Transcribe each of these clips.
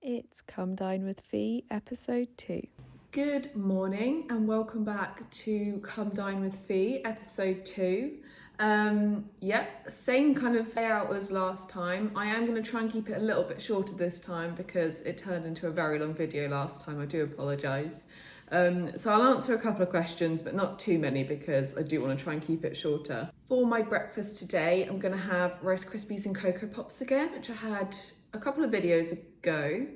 It's Come Dine with Fee, episode 2. Good morning and welcome back to Come Dine with Fee, episode 2. Same kind of layout as last time. I am going to try and keep it a little bit shorter this time because it turned into a very long video last time. I do apologise. So I'll answer a couple of questions, but not too many because I do want to try and keep it shorter. For my breakfast today, I'm going to have Rice Krispies and Cocoa Pops again, which I had a couple of videos ago.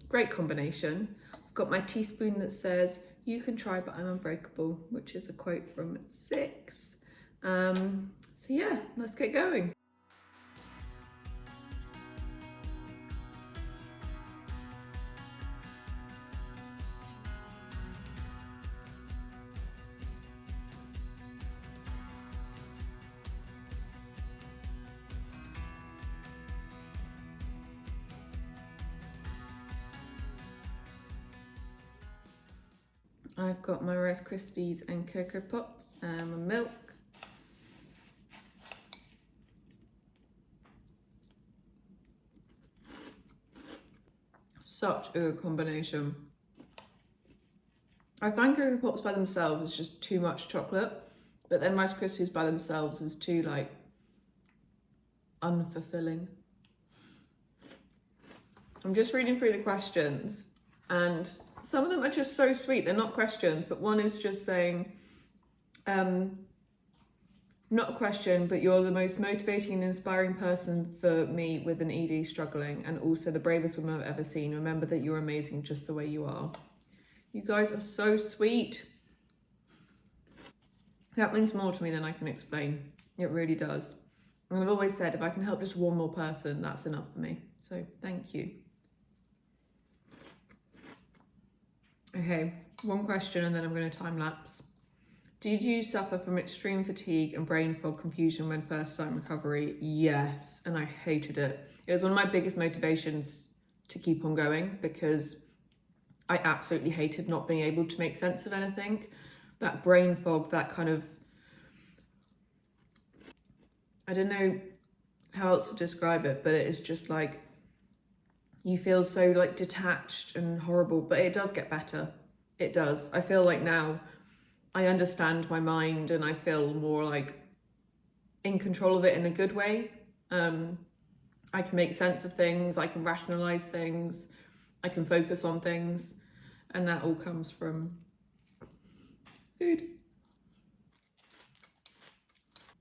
Great combination. I've got my teaspoon that says, "You can try, but I'm unbreakable," which is a quote from 6. So yeah, let's get going. I've got my Rice Krispies and Cocoa Pops and my milk. Such a good combination. I find Cocoa Pops by themselves is just too much chocolate, but then Rice Krispies by themselves is too unfulfilling. I'm just reading through the questions and some of them are just so sweet. They're not questions, but one is just saying, not a question, but you're the most motivating and inspiring person for me with an ED struggling, and also the bravest woman I've ever seen. Remember that you're amazing just the way you are. You guys are so sweet. That means more to me than I can explain. It really does. And I've always said, if I can help just one more person, that's enough for me. So thank you. Okay, one question and then I'm going to time lapse. Did you suffer from extreme fatigue and brain fog confusion when first starting recovery? Yes, and I hated it. It was one of my biggest motivations to keep on going because I absolutely hated not being able to make sense of anything. That brain fog, that kind of, I don't know how else to describe it, but it is just like, you feel so detached and horrible, but it does get better. It does. I feel like now I understand my mind and I feel more in control of it in a good way. I can make sense of things. I can rationalize things. I can focus on things. And that all comes from food.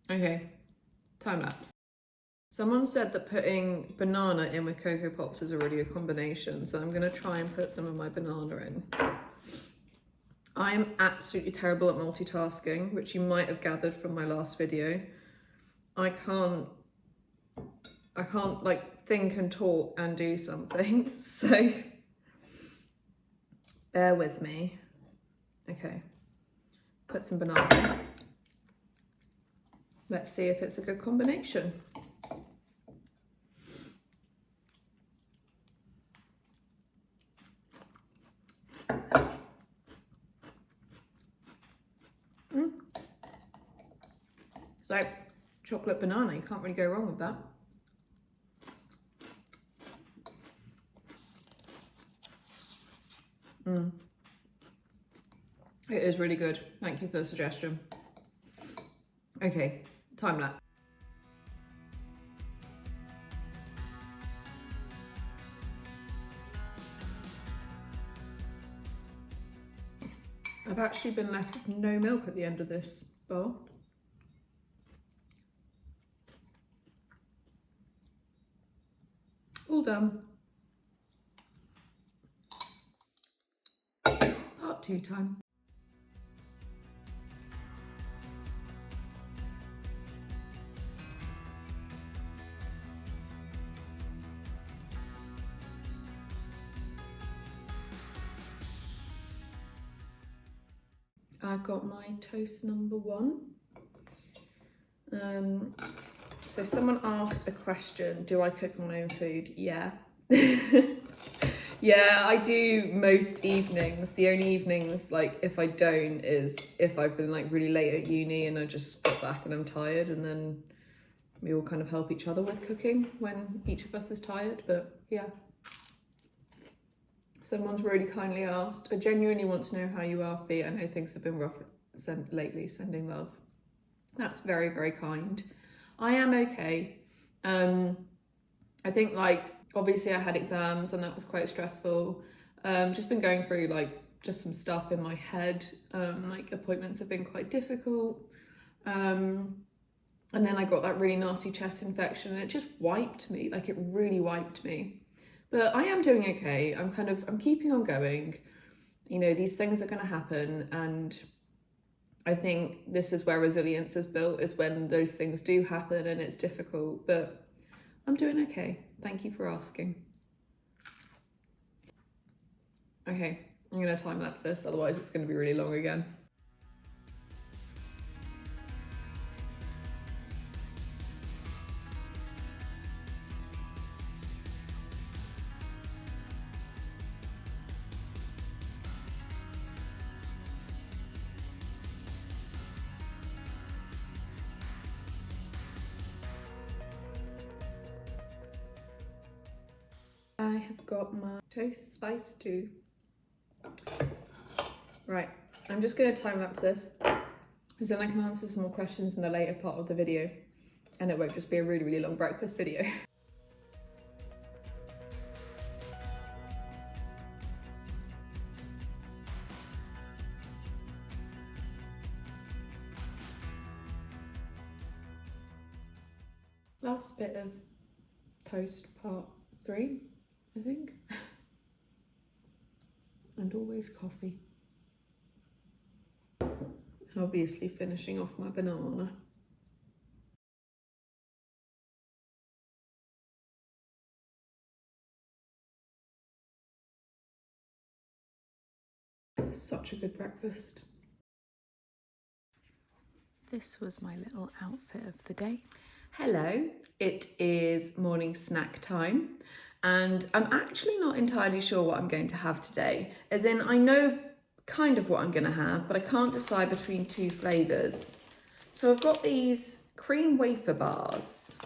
Okay, time lapse. Someone said that putting banana in with Cocoa Pops is a really good combination, so I'm going to try and put some of my banana in. I am absolutely terrible at multitasking, which you might have gathered from my last video. I can't think and talk and do something, so bear with me. Okay, put some banana in. Let's see if it's a good combination. So, chocolate banana, you can't really go wrong with that. It is really good. Thank you for the suggestion. Okay, time lapse. I've actually been left with no milk at the end of this bowl. All done. Part 2 time. I've got my toast number 1. So someone asked a question, do I cook my own food? Yeah. Yeah, I do most evenings. The only evenings, if I don't, is if I've been really late at uni and I just got back and I'm tired, and then we all kind of help each other with cooking when each of us is tired, but yeah. Someone's really kindly asked, I genuinely want to know how you are, Fee. I know things have been rough lately, sending love. That's very, very kind. I am okay. I think, like, obviously I had exams and that was quite stressful. Just been going through like just some stuff in my head. Like appointments have been quite difficult. And then I got that really nasty chest infection and it just wiped me, like it really wiped me. But I am doing okay. I'm keeping on going. You know, these things are gonna happen, and I think this is where resilience is built, is when those things do happen and it's difficult, but I'm doing okay. Thank you for asking. Okay, I'm gonna time lapse this, otherwise it's gonna be really long again. I have got my toast sliced too. Right, I'm just going to time lapse this, because then I can answer some more questions in the later part of the video, and it won't just be a really, really long breakfast video. Last bit of toast part 3, I think. And always coffee. Obviously finishing off my banana. Such a good breakfast. This was my little outfit of the day. Hello, it is morning snack time, and I'm actually not entirely sure what I'm going to have today. As in, I know kind of what I'm going to have, but I can't decide between 2 flavours. So I've got these cream wafer bars.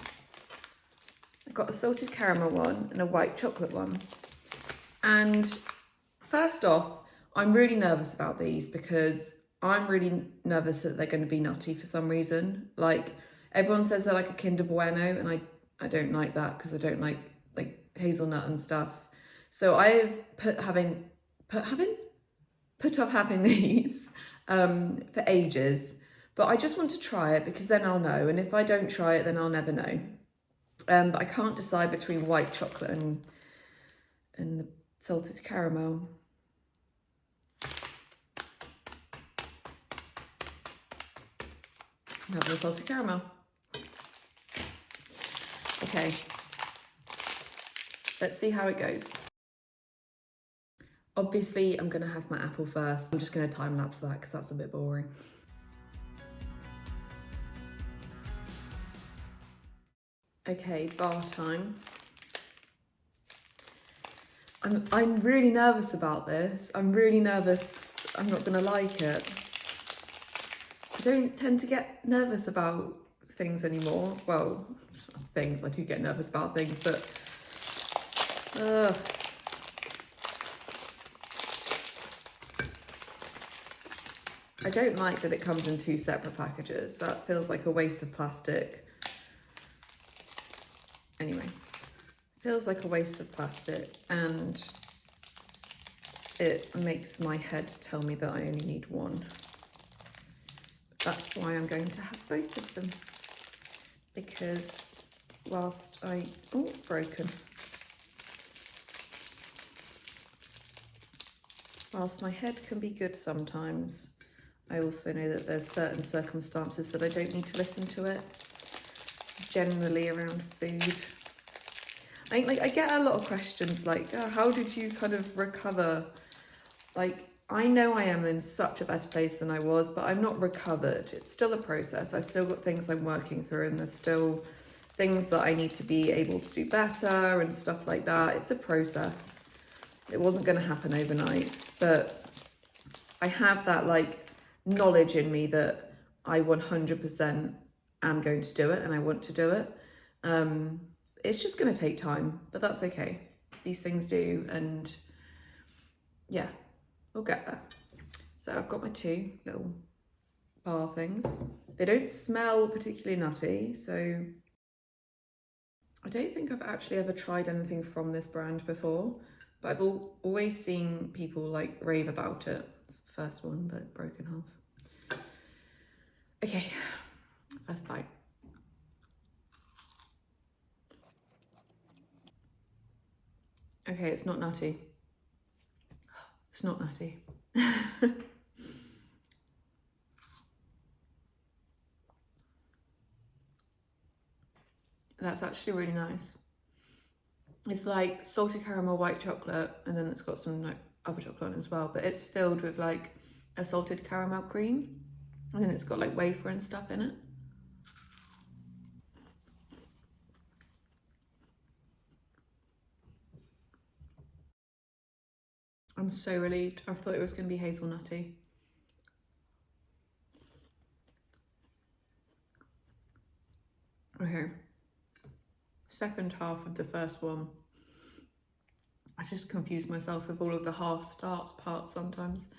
I've got a salted caramel one and a white chocolate one. And first off, I'm really nervous about these because I'm really nervous that they're going to be nutty for some reason. Like, everyone says they're like a Kinder Bueno, and I don't like that because I don't like hazelnut and stuff. So I've put off having these for ages. But I just want to try it because then I'll know. And if I don't try it, then I'll never know. But I can't decide between white chocolate and the salted caramel. Have the salted caramel. Okay, let's see how it goes. Obviously, I'm gonna have my apple first. I'm just gonna time lapse that because that's a bit boring. Okay, bar time. I'm really nervous about this. I'm really nervous I'm not gonna like it. I don't tend to get nervous about things anymore. Well, things, I do get nervous about things, but I don't like that it comes in 2 separate packages. That feels like a waste of plastic. Anyway, feels like a waste of plastic, and it makes my head tell me that I only need one. That's why I'm going to have both of them, because whilst oh, it's broken. Whilst my head can be good sometimes, I also know that there's certain circumstances that I don't need to listen to it, generally around food. I get a lot of questions like, oh, how did you kind of recover? Like, I know I am in such a better place than I was, but I'm not recovered. It's still a process. I've still got things I'm working through, and there's still things that I need to be able to do better and stuff like that. It's a process. It wasn't going to happen overnight, but I have that like knowledge in me that I 100% am going to do it, and I want to do it. It's just going to take time, but that's okay. These things do, and yeah, we'll get there. So I've got my 2 little bar things. They don't smell particularly nutty, so I don't think I've actually ever tried anything from this brand before, but I've always seen people like rave about it. It's the first one, but broken half. Okay, first bite. Okay, it's not nutty. It's not nutty. That's actually really nice. It's like salted caramel white chocolate, and then it's got some like other chocolate on it as well, but it's filled with like a salted caramel cream, and then it's got like wafer and stuff in it. I'm so relieved. I thought it was going to be hazelnutty. Okay. Second half of the first one. I just confuse myself with all of the half starts parts sometimes.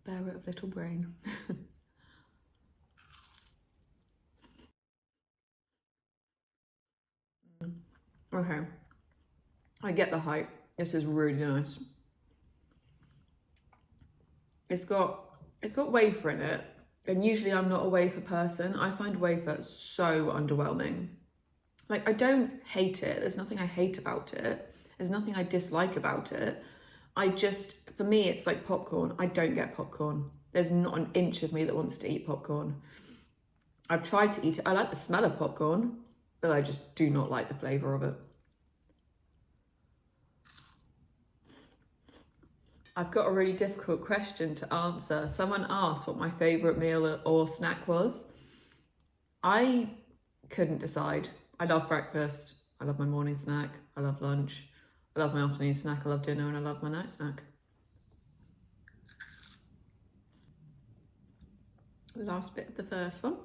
Bear it of little brain. Okay. I get the hype. This is really nice. It's got wafer in it, and usually I'm not a wafer person. I find wafer so underwhelming. Like, I don't hate it. There's nothing I hate about it. There's nothing I dislike about it. For me, it's like popcorn. I don't get popcorn. There's not an inch of me that wants to eat popcorn. I've tried to eat it. I like the smell of popcorn, but I just do not like the flavour of it. I've got a really difficult question to answer. Someone asked what my favourite meal or snack was. I couldn't decide. I love breakfast. I love my morning snack. I love lunch. I love my afternoon snack. I love dinner, and I love my night snack. Last bit of the first one.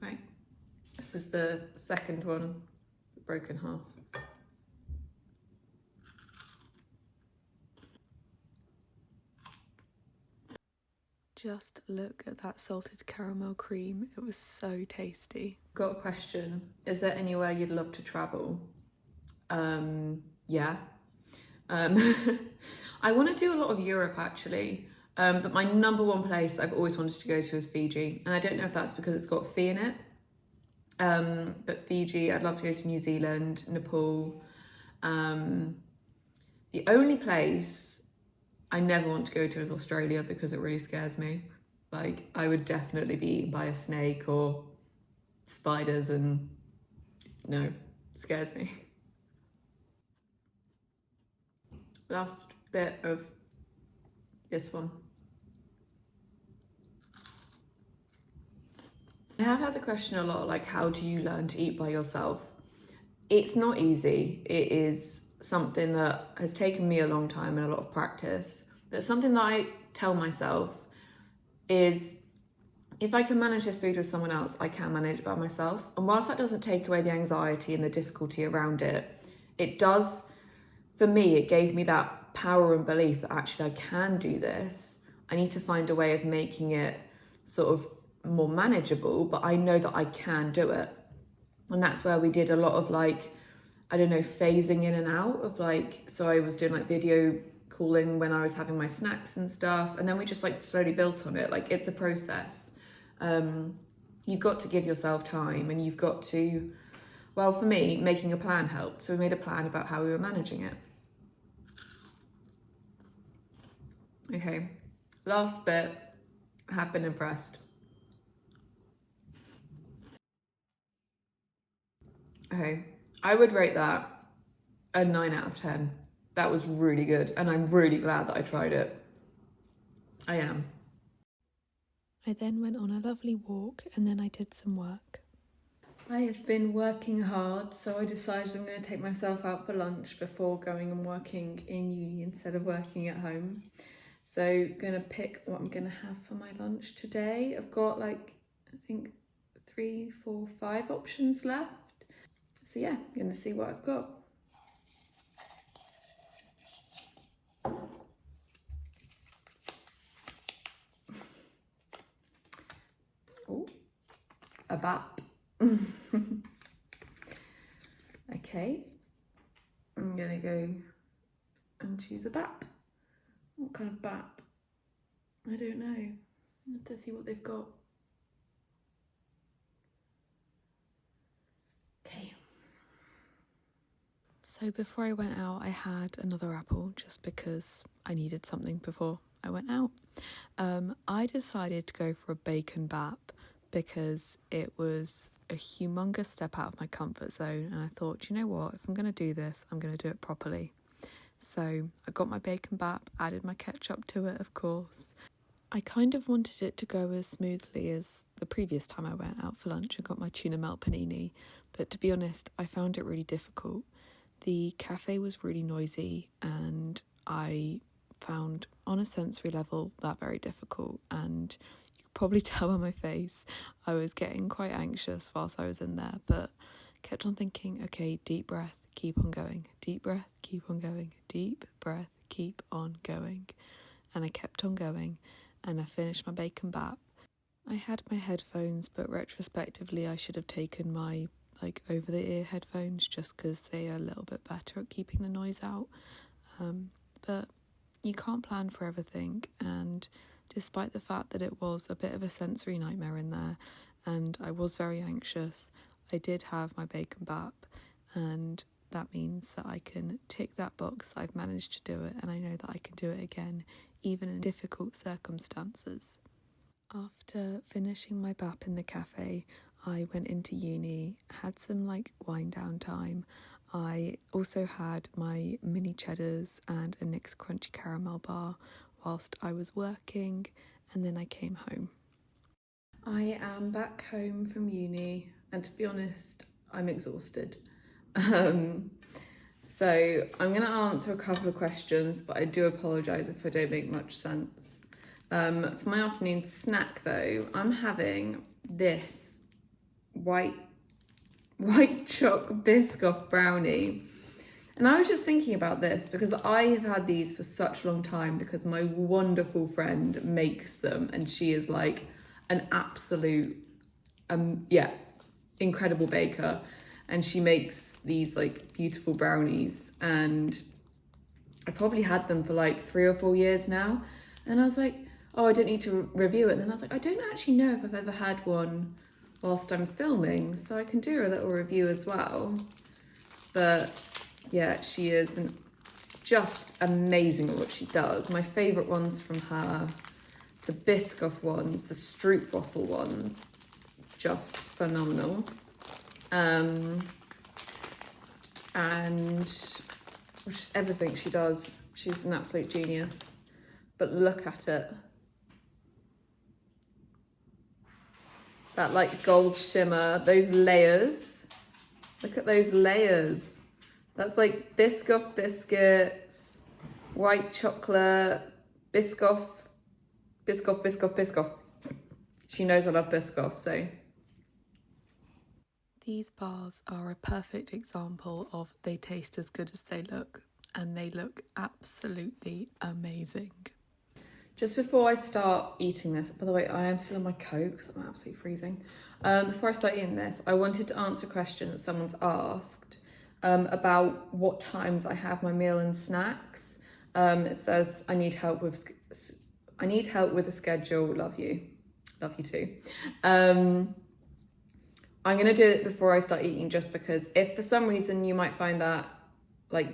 Right. This is the second one, broken half. Just look at that salted caramel cream. It was so tasty. Got a question. Is there anywhere you'd love to travel? Yeah. I want to do a lot of Europe actually, but my number one place I've always wanted to go to is Fiji, and I don't know if that's because it's got fee in it, but Fiji, I'd love to go to New Zealand, Nepal. The only place I never want to go to is Australia because it really scares me. Like, I would definitely be eaten by a snake or spiders, and no, it scares me. Last bit of this one. I have had the question a lot, like, how do you learn to eat by yourself? It's not easy. It is something that has taken me a long time and a lot of practice. But something that I tell myself is, if I can manage this food with someone else, I can manage it by myself. And whilst that doesn't take away the anxiety and the difficulty around it, it does, for me, it gave me that power and belief that actually I can do this. I need to find a way of making it sort of more manageable, but I know that I can do it. And that's where we did a lot of like, I don't know, phasing in and out of like, so I was doing like video calling when I was having my snacks and stuff. And then we just like slowly built on it. Like, it's a process. You've got to give yourself time, and you've got to, well, for me, making a plan helped. So we made a plan about how we were managing it. Okay, last bit, I have been impressed. Okay, I would rate that a 9 out of 10. That was really good, and I'm really glad that I tried it. I am. I then went on a lovely walk, and then I did some work. I have been working hard, so I decided I'm going to take myself out for lunch before going and working in uni instead of working at home. So I'm going to pick what I'm going to have for my lunch today. I've got like, I think 3, 4, 5 options left. So yeah, I'm going to see what I've got. BAP. Okay, I'm gonna go and choose a BAP. What kind of BAP? I don't know. Let's see what they've got. Okay. So before I went out, I had another apple just because I needed something before I went out. I decided to go for a bacon BAP because it was a humongous step out of my comfort zone, and I thought, you know what, if I'm going to do this, I'm going to do it properly. So I got my bacon BAP, added my ketchup to it, of course. I kind of wanted it to go as smoothly as the previous time I went out for lunch and got my tuna melt panini, but to be honest, I found it really difficult. The cafe was really noisy, and I found, on a sensory level, that very difficult, and you could probably tell by my face I was getting quite anxious whilst I was in there, but kept on thinking, okay, deep breath, keep on going, deep breath, keep on going, deep breath, keep on going, and I kept on going, and I finished my bacon BAP. I had my headphones, but retrospectively I should have taken my over-the-ear headphones just because they are a little bit better at keeping the noise out. But you can't plan for everything, and despite the fact that it was a bit of a sensory nightmare in there and I was very anxious, I did have my bacon BAP, and that means that I can tick that box. I've managed to do it, and I know that I can do it again, even in difficult circumstances. After finishing my BAP in the cafe, I went into uni, had some wind down time. I also had my mini cheddars and a NYX crunchy caramel bar whilst I was working, and then I came home. I am back home from uni, and to be honest, I'm exhausted. So I'm going to answer a couple of questions, but I do apologise if I don't make much sense. For my afternoon snack though, I'm having this white choc Biscoff brownie. And I was just thinking about this because I have had these for such a long time because my wonderful friend makes them, and she is like an absolute, incredible baker. And she makes these beautiful brownies, and I probably had them for 3 or 4 years now. And I was like, oh, I don't need to review it. And then I was like, I don't actually know if I've ever had one whilst I'm filming, so I can do a little review as well. But yeah, she is just amazing at what she does. My favourite ones from her, the Biscoff ones, the stroopwafel ones, just phenomenal. And just everything she does, she's an absolute genius. But look at it. That gold shimmer, those layers. Look at those layers. That's Biscoff biscuits, white chocolate, Biscoff. She knows I love Biscoff, so. These bars are a perfect example of they taste as good as they look, and they look absolutely amazing. Just before I start eating this, by the way, I am still on my Coke because I'm absolutely freezing. Before I start eating this, I wanted to answer a question that someone's asked about what times I have my meal and snacks. It says, I need help with the schedule. Love you too. I'm going to do it before I start eating, just because if for some reason you might find that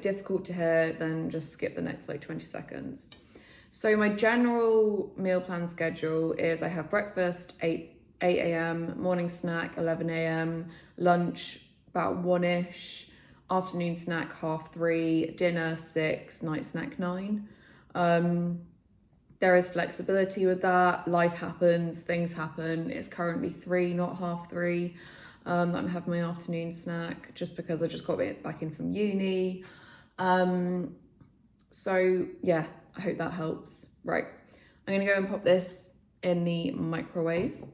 difficult to hear, then just skip the next 20 seconds. So my general meal plan schedule is I have breakfast 8 a.m, morning snack 11 a.m, lunch about 1ish, afternoon snack 3:30, dinner 6, night snack 9. There is flexibility with that. Life happens, things happen. It's currently 3, not 3:30. I'm having my afternoon snack just because I just got back in from uni. So yeah, I hope that helps. Right, I'm gonna go and pop this in the microwave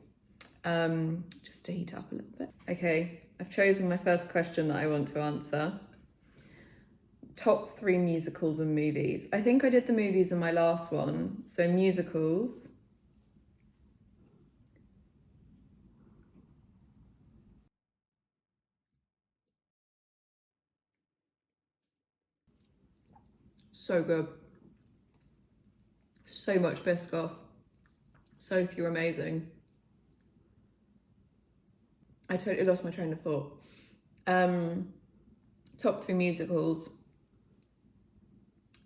just to heat up a little bit. Okay, I've chosen my first question that I want to answer. Top 3 musicals and movies. I think I did the movies in my last one. So musicals. So good. So much Biscoff. So few amazing. I totally lost my train of thought. Top 3 musicals.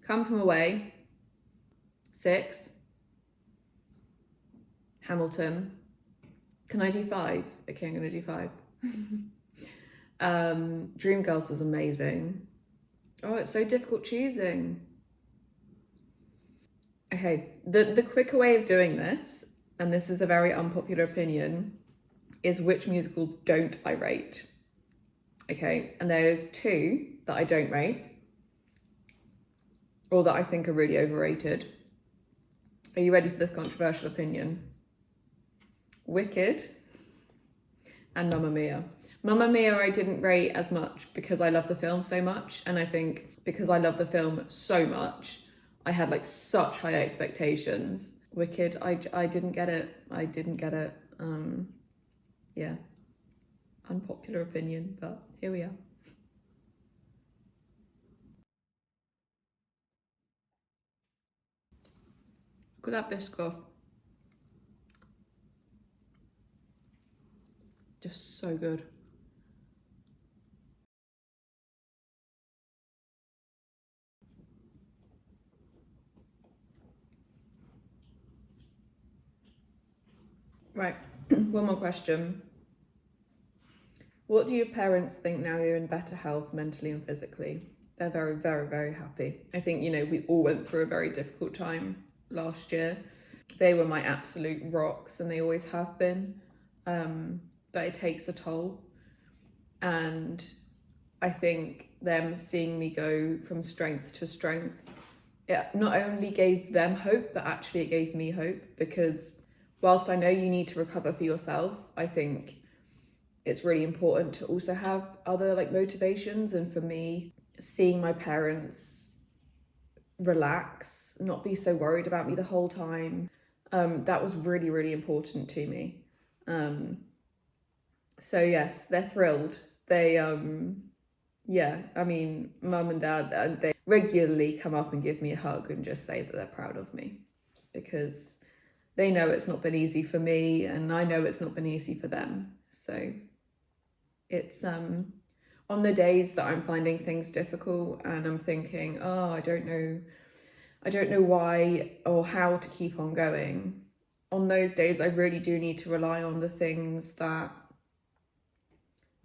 Come From Away, 6, Hamilton. Can I do 5? Okay, I'm gonna do 5. Dreamgirls was amazing. Oh, it's so difficult choosing. Okay, the quicker way of doing this, and this is a very unpopular opinion, is which musicals don't I rate? Okay, and there's 2 that I don't rate, or that I think are really overrated. Are you ready for this controversial opinion? Wicked and Mamma Mia. Mamma Mia I didn't rate as much because I love the film so much, and I think because I love the film so much, I had like such high expectations. Wicked, I didn't get it. I didn't get it. Yeah, unpopular opinion, but here we are. Look at that Biscoff. Just so good. Right, one more question. What do your parents think now you're in better health mentally and physically? They're very, very, very happy. I think, you know, we all went through a very difficult time last year. They were my absolute rocks and they always have been. But it takes a toll. And I think them seeing me go from strength to strength, it not only gave them hope, but actually it gave me hope, because whilst I know you need to recover for yourself, I think it's really important to also have other like motivations. And for me, seeing my parents relax, not be so worried about me the whole time, that was really, really important to me. So yes, they're thrilled. They, yeah, I mean, mum and dad, they regularly come up and give me a hug and just say that they're proud of me, because they know it's not been easy for me and I know it's not been easy for them. So it's on the days that I'm finding things difficult and I'm thinking, oh, I don't know why or how to keep on going. On those days, I really do need to rely on the things that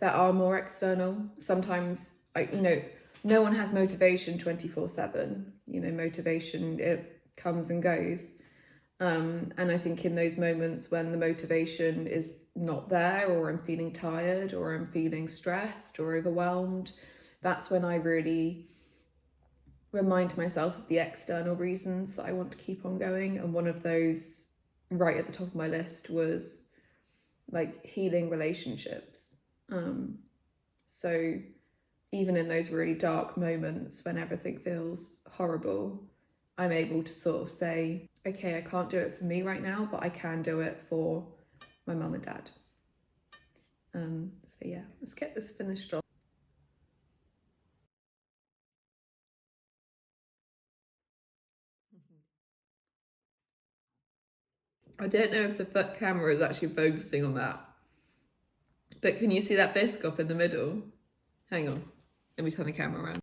are more external. Sometimes, no one has motivation 24/7. You know, motivation, it comes and goes. And I think in those moments when the motivation is not there, or I'm feeling tired, or I'm feeling stressed or overwhelmed, that's when I really remind myself of the external reasons that I want to keep on going. And one of those, right at the top of my list, was like healing relationships. So even in those really dark moments when everything feels horrible, I'm able to sort of say, okay, I can't do it for me right now, but I can do it for my mum and dad. So yeah, let's get this finished off. I don't know if the camera is actually focusing on that, but can you see that Biscoff in the middle? Hang on, let me turn the camera around.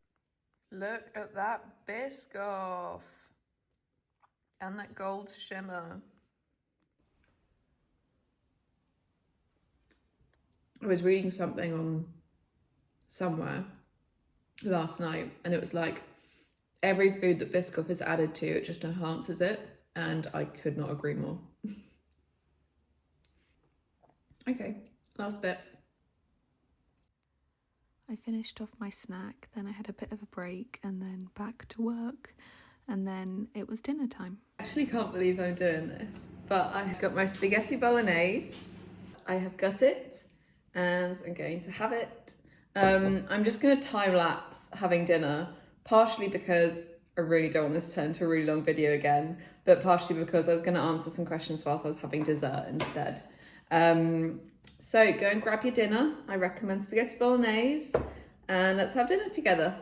Look at that Biscoff and that gold shimmer. I was reading something on somewhere last night, and it was like every food that Biscoff is added to, it just enhances it, and I could not agree more. Okay, last bit. I finished off my snack, then I had a bit of a break, and then back to work, and then it was dinner time. I actually can't believe I'm doing this, but I've got my spaghetti bolognese. I have got it, and I'm going to have it. I'm just going to time lapse having dinner, partially because I really don't want this to turn into a really long video again, but partially because I was going to answer some questions whilst I was having dessert instead. So go and grab your dinner. I recommend spaghetti bolognese, and let's have dinner together.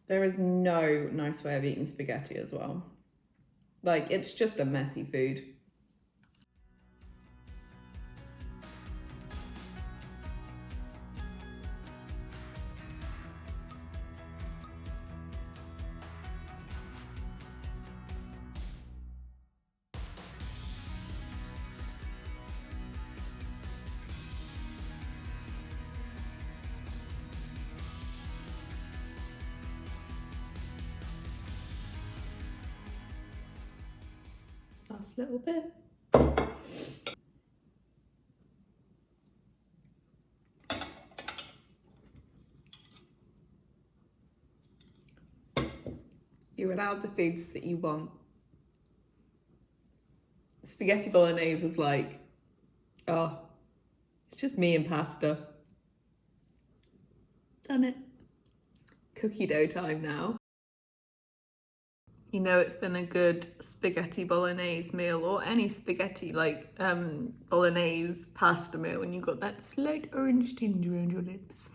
There is no nice way of eating spaghetti as well. Like, it's just a messy food. Last little bit. You're allowed the foods that you want. Spaghetti bolognese was like, oh, it's just me and pasta. Done it. Cookie dough time now. You know, it's been a good spaghetti bolognese meal, or any spaghetti like bolognese pasta meal when you've got that slight orange tinge around your lips.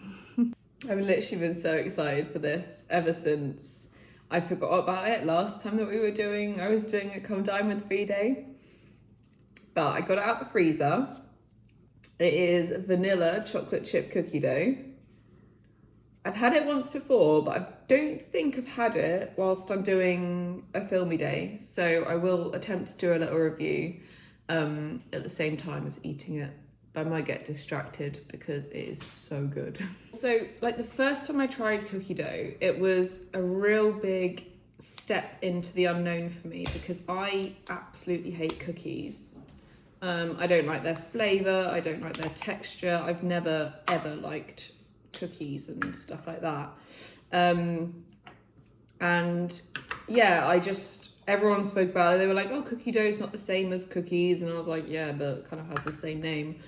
I've literally been so excited for this ever since I forgot about it last time that I was doing a come dine with V-Day. But I got it out the freezer. It is vanilla chocolate chip cookie dough. I've had it once before, but I don't think I've had it whilst I'm doing a filmy day. So I will attempt to do a little review at the same time as eating it. But I might get distracted because it is so good. So like the first time I tried cookie dough, it was a real big step into the unknown for me because I absolutely hate cookies. I don't like their flavour, I don't like their texture. I've never ever liked cookies and stuff like that. And yeah, everyone spoke about it. They were like, oh, cookie dough is not the same as cookies. And I was like, yeah, but it kind of has the same name.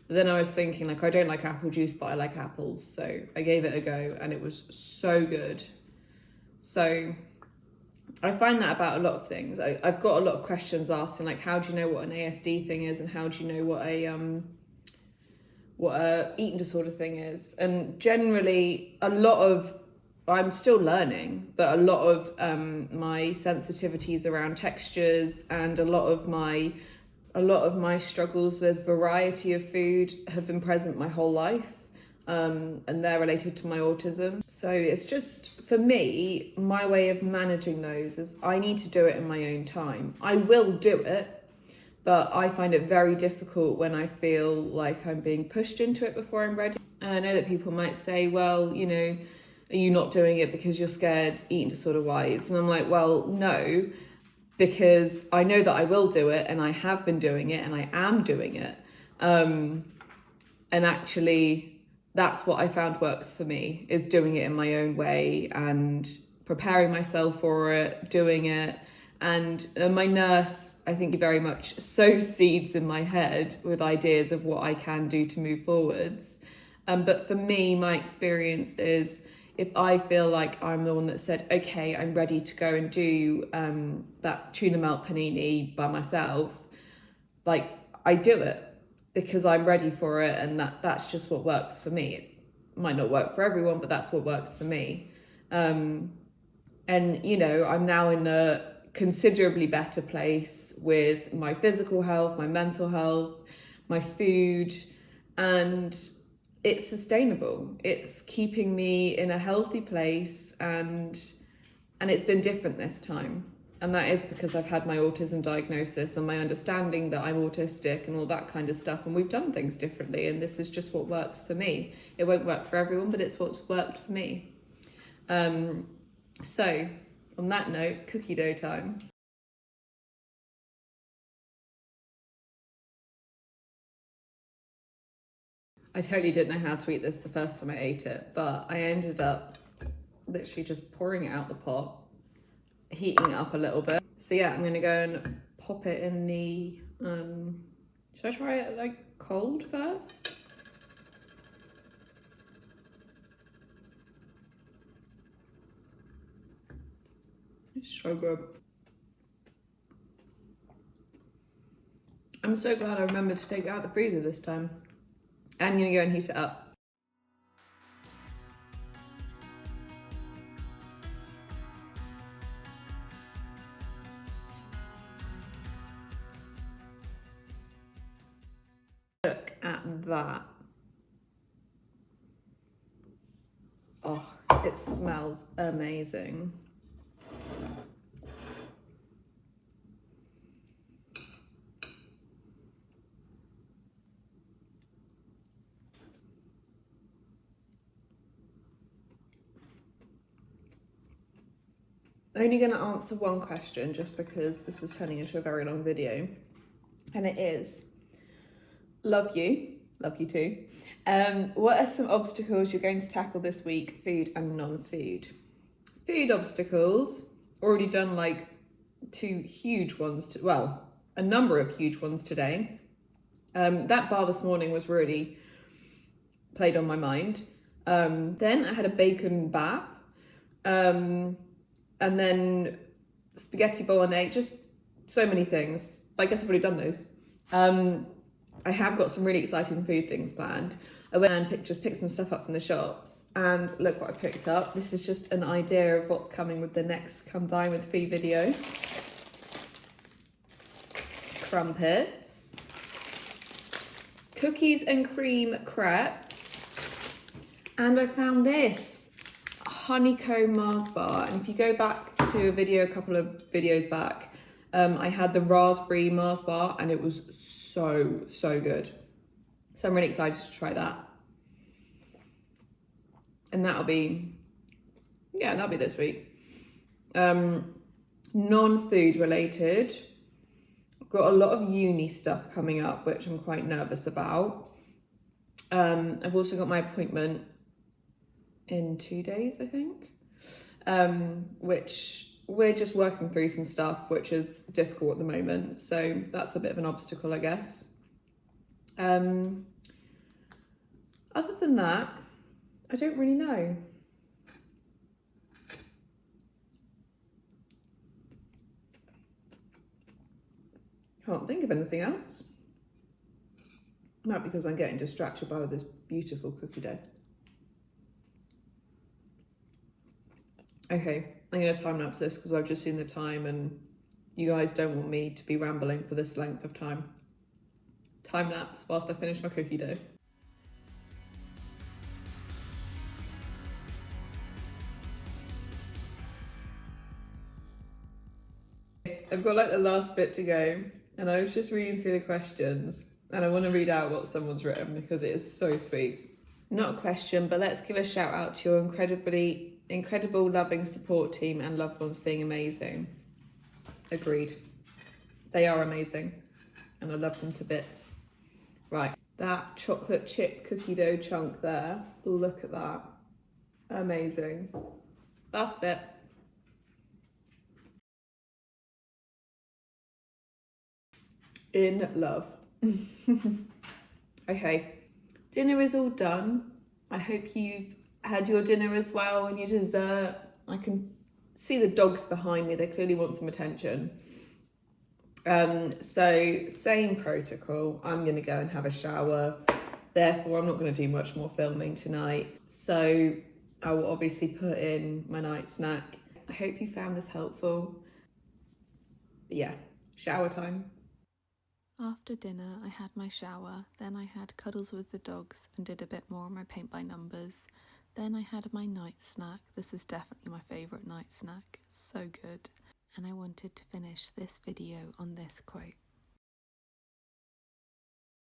But then I was thinking, like, I don't like apple juice, but I like apples. So I gave it a go and it was so good. So I find that about a lot of things. I've got a lot of questions asking, like, how do you know what an ASD thing is? And how do you know what a eating disorder thing is? And generally, I'm still learning, but a lot of my sensitivities around textures and a lot of my struggles with variety of food have been present my whole life, and they're related to my autism. So it's just, for me, my way of managing those is I need to do it in my own time. I will do it, but I find it very difficult when I feel like I'm being pushed into it before I'm ready. And I know that people might say, well, you know, are you not doing it because you're scared eating disorder wise? And I'm like, well, no, because I know that I will do it and I have been doing it and I am doing it. And actually, that's what I found works for me, is doing it in my own way and preparing myself for it, doing it. And my nurse, I think, very much sows seeds in my head with ideas of what I can do to move forwards. But for me, my experience is, if I feel like I'm the one that said, okay, I'm ready to go and do that tuna melt panini by myself, like, I do it because I'm ready for it, and that's just what works for me. It might not work for everyone, but that's what works for me. And, you know, I'm now in a considerably better place with my physical health, my mental health, my food, and it's sustainable. It's keeping me in a healthy place, and it's been different this time. And that is because I've had my autism diagnosis and my understanding that I'm autistic and all that kind of stuff. And we've done things differently. And this is just what works for me. It won't work for everyone, but it's what's worked for me. So on that note, cookie dough time. I totally didn't know how to eat this the first time I ate it, but I ended up literally just pouring it out the pot, heating it up a little bit. So yeah, I'm gonna go and pop it in the, should I try it like cold first? It's so good. I'm so glad I remembered to take it out the freezer this time. I'm gonna go and heat it up. that. Oh, it smells amazing. Only going to answer one question just because this is turning into a very long video. And it is, love you too. What are some obstacles you're going to tackle this week, food and non-food? Food obstacles, already done like two huge ones, well, a number of huge ones today. That bar this morning was really played on my mind. Then I had a bacon BAP. And then spaghetti bolognese, just so many things. I guess I've already done those. I have got some really exciting food things planned. I went and picked some stuff up from the shops, and look what I picked up. This is just an idea of what's coming with the next Come Dine with Fee video. Crumpets, cookies and cream crepes, and I found this honeycomb Mars bar. And if you go back to a video a couple of videos back, I had the raspberry Mars bar and it was so good. So I'm really excited to try that. And that'll be this week. Non-food related, I've got a lot of uni stuff coming up, which I'm quite nervous about. I've also got my appointment in 2 days, I think, which we're just working through some stuff, which is difficult at the moment. So that's a bit of an obstacle, I guess. Other than that, I don't really know. Can't think of anything else. Not because I'm getting distracted by this beautiful cookie dough. Okay, I'm going to time lapse this because I've just seen the time and you guys don't want me to be rambling for this length of time. Time lapse whilst I finish my cookie dough. I've got like the last bit to go, and I was just reading through the questions and I want to read out what someone's written because it is so sweet. Not a question, but let's give a shout out to your incredible loving support team and loved ones being amazing. Agreed. They are amazing and I love them to bits. Right, that chocolate chip cookie dough chunk there, look at that. Amazing. Last bit. In love. Okay, dinner is all done. I hope you've had your dinner as well and your dessert. I can see the dogs behind me, they clearly want some attention. So same protocol, I'm gonna go and have a shower, therefore I'm not gonna do much more filming tonight. So I will obviously put in my night snack. I hope you found this helpful. But yeah, shower time. After dinner, I had my shower, then I had cuddles with the dogs and did a bit more on my paint by numbers. Then I had my night snack. This is definitely my favourite night snack. So good. And I wanted to finish this video on this quote.